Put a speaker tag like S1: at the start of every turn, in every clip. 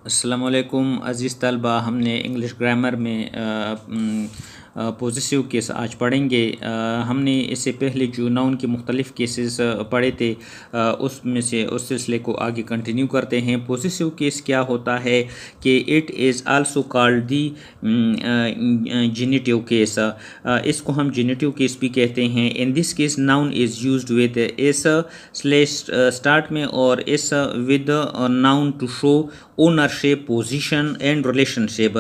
S1: अस्सलामुअलैकुम अज़ीज़ तलबा। हमने इंग्लिश ग्रामर में पोजेसिव केस आज पढ़ेंगे। हमने इससे पहले जो नाउन के मुख्तलिफ़ केसेस पढ़े थे उसमें से उस सिलसिले को आगे कंटिन्यू करते हैं। पोजेसिव केस क्या होता है कि it is also called the genitive case. इसको हम जेनिटिव केस भी कहते हैं। In this case noun is used with S slash start में और S with noun to show ownership, possession and relationship.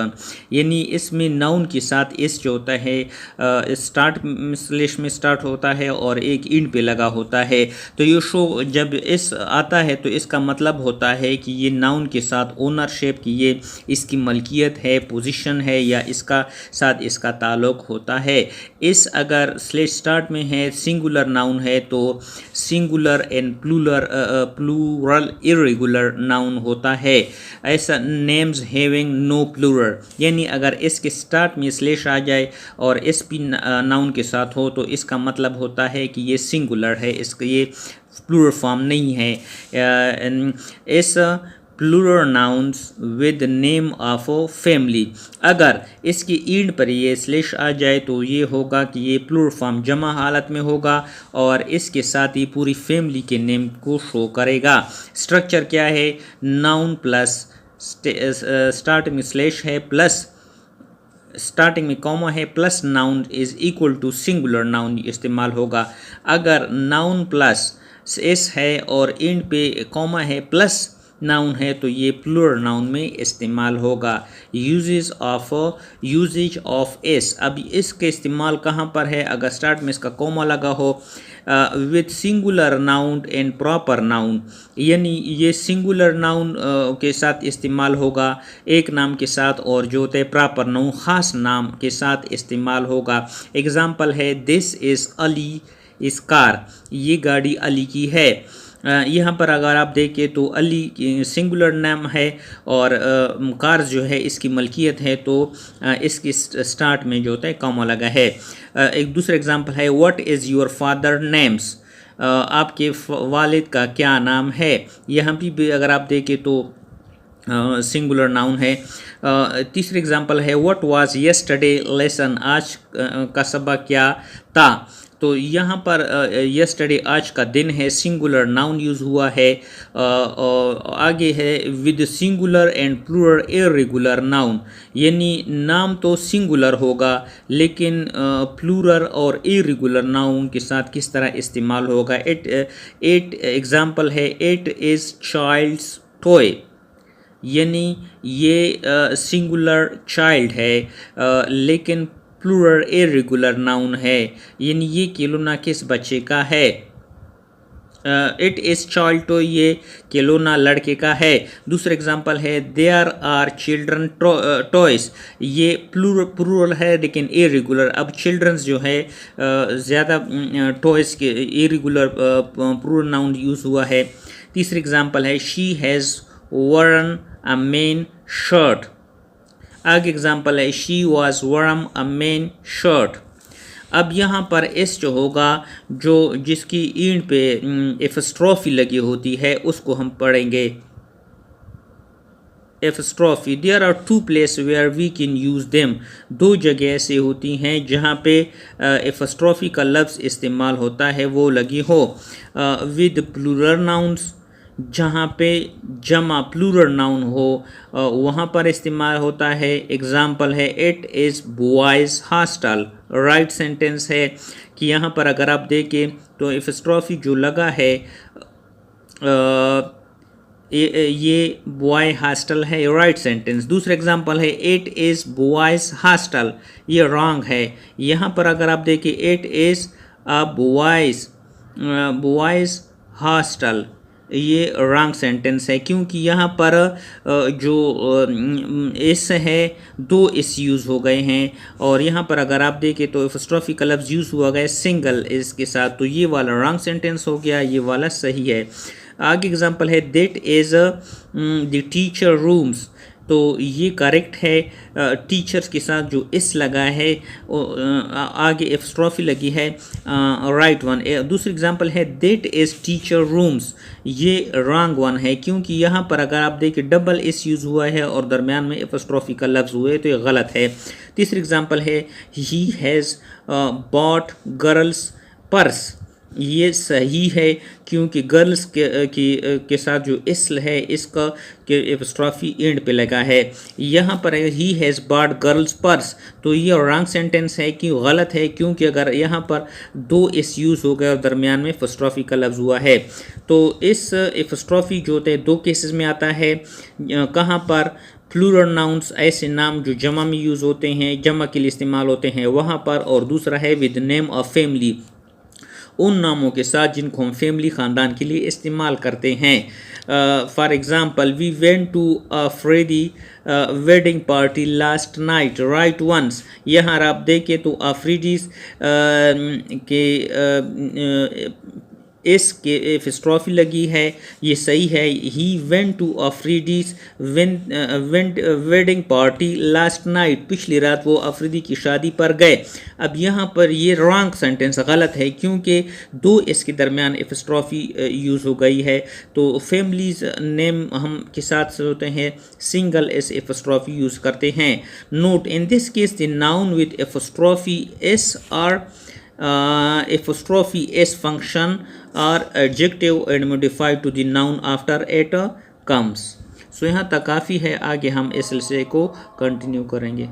S1: यानी इसमें नाउन के साथ इस जो होता है स्टार्ट स्लेश में स्टार्ट होता है और एक इंड पे लगा होता है। तो ये शो जब इस आता है तो इसका मतलब होता है कि ये नाउन के साथ ओनरशिप की ये इसकी मलकियत है, पोजीशन है या इसका साथ इसका ताल्लुक होता है। इस अगर स्लेश स्टार्ट में है सिंगुलर नाउन है तो singular and plural irregular noun होता है। ऐसा नेम्स हैविंग नो प्लूरल, यानी अगर इसके स्टार्ट में स्लेश आ जाए और एस पी नाउन के साथ हो तो इसका मतलब होता है कि ये सिंगुलर है, इसका ये प्लूरल फॉर्म नहीं है। इस plural nouns with name of family, अगर इसकी ईंड पर ये स्लेश आ जाए तो ये होगा कि ये प्लूरल फॉर्म जमा हालत में होगा और इसके साथ ही पूरी फैमिली के नेम को शो करेगा। स्ट्रक्चर क्या है? नाउन प्लस स्टार्ट में स्लेश है प्लस स्टार्टिंग में कॉमा है plus noun is equal to singular noun इस्तेमाल होगा। अगर नाउन प्लस एस है और एंड पे कॉमा है प्लस नाउन है तो ये प्लूरल नाउन में इस्तेमाल होगा। यूजेज ऑफ एस, अब इसके इस्तेमाल कहाँ पर है? अगर स्टार्ट में इसका कॉमा लगा हो with singular noun and proper noun, यानी ये सिंगुलर नाउन के साथ इस्तेमाल होगा एक नाम के साथ और जो होते हैं प्रॉपर नाउन ख़ास नाम के साथ इस्तेमाल होगा। एग्ज़ाम्पल है दिस इज़ अली इस कार, ये गाड़ी अली की है। यहाँ पर अगर आप देखें तो अली सिंगुलर नाम है और कार जो है इसकी मलकियत है तो इसकी स्टार्ट में जो होता है कॉमा लगा है। एक दूसरा एग्जांपल है what is your father names, आपके वालिद का क्या नाम है। यहाँ भी अगर आप देखें तो सिंगुलर नाउन है। तीसरी एग्जांपल है व्हाट वाज यस्टरडे लेसन, आज का सबक क्या था। तो यहाँ पर यस्टरडे आज का दिन है, सिंगुलर नाउन यूज़ हुआ है। आगे है with singular and plural irregular noun, यानी नाम तो सिंगुलर होगा लेकिन प्लूरल और इरेगुलर नाउन के साथ किस तरह इस्तेमाल होगा। इट एग्जांपल है इट इज़ चाइल्ड्स टॉय, यानी ये सिंगुलर चाइल्ड है लेकिन प्लूरल इरेगुलर नाउन है, यानी ये खिलौना किस बच्चे का है। इट इज़ चाइल्ड टॉय, ये खिलौना लड़के का है। दूसरा एग्जांपल है देयर आर चिल्ड्रन टॉयस, ये प्लूरल है लेकिन इरेगुलर। अब चिल्ड्रंस जो है ज़्यादा टॉयस के इरेगुलर प्लूरल नाउन यूज़ हुआ है। तीसरा एग्जांपल है she has worn a main shirt, आगे एग्जांपल है she was worn a main shirt। अब यहाँ पर एस जो होगा जो जिसकी ईंड पे एफस्ट्रॉफी लगी होती है उसको हम पढ़ेंगे apostrophe. There are two place where we can use them, दो जगह ऐसे होती हैं जहाँ पे एफस्ट्रॉफी का लफ्ज़ इस्तेमाल होता है वो लगी हो। विद प्लूरल नाउन्स, जहाँ पे जमा प्लूरल नाउन हो वहाँ पर इस्तेमाल होता है। एग्ज़ाम्पल है it is boys hostel, right sentence है कि यहाँ पर अगर आप देखें तो एफस्ट्रॉफी जो लगा है ये बॉय हॉस्टल है, राइट सेंटेंस। दूसरा एग्जांपल है इट इज़ बॉयज़ हॉस्टल, ये रॉन्ग है। यहाँ पर अगर आप देखें it is a boys hostel, ये रॉन्ग सेंटेंस है क्योंकि यहाँ पर जो एस है दो एस यूज़ हो गए हैं और यहाँ पर अगर आप देखें तो एफस्ट्रॉफी का लफ्ज़ यूज़ हुआ गया सिंगल एस के साथ, तो ये वाला रॉन्ग सेंटेंस हो गया, ये वाला सही है। आगे एग्जांपल है that is the teacher rooms, तो ये करेक्ट है। टीचर्स के साथ जो इस लगा है आगे एपस्ट्रॉफी लगी है, राइट वन। दूसरी एग्जांपल है दैट इज़ टीचर रूम्स, ये रॉन्ग वन है क्योंकि यहाँ पर अगर आप देखें डबल इस यूज़ हुआ है और दरमियान में एपस्ट्रॉफी का लफ्ज़ हुआ है, तो ये गलत है। तीसरी एग्जांपल है he has bot girls purse, ये सही है क्योंकि गर्ल्स के साथ जो इस्ल है इसका के एपस्ट्रॉफी एंड पे लगा है। यहाँ पर he has bot girls purse, तो ये रॉन्ग सेंटेंस है कि गलत है क्योंकि अगर यहाँ पर दो इस यूज़ हो गए और दरमियान में एपस्ट्रॉफी का लफ्ज़ हुआ है, तो इस एपस्ट्रॉफी जो होता है दो केसेस में आता है। कहाँ पर? प्लूरल नाउन्स, ऐसे नाम जो जमा में यूज़ होते हैं, जमा के लिए इस्तेमाल होते हैं वहाँ पर, और दूसरा है विद नेम ऑफ फैमिली, उन नामों के साथ जिनको हम फैमिली ख़ानदान के लिए इस्तेमाल करते हैं। For example we went to a Freddie wedding party last night, right once. यहाँ आप देखें तो अफ्रीडीज़ के इस के एपस्ट्रॉफी लगी है, ये सही है। He went to Afridi's wedding party last night, पिछली रात वो अफरीदी की शादी पर गए। अब यहाँ पर ये रॉन्ग सेंटेंस गलत है क्योंकि दो इसके दरमियान एपस्ट्रॉफी यूज़ हो गई है। तो फैमिलीज़ नेम हम के साथ होते हैं सिंगल एस एपस्ट्रॉफी यूज़ करते हैं। Note in this case the noun with apostrophe S are apostrophe s function or adjective and modified to the noun after it comes। सो यहाँ तक काफ़ी है, आगे हम इस सिलसिले को कंटिन्यू करेंगे।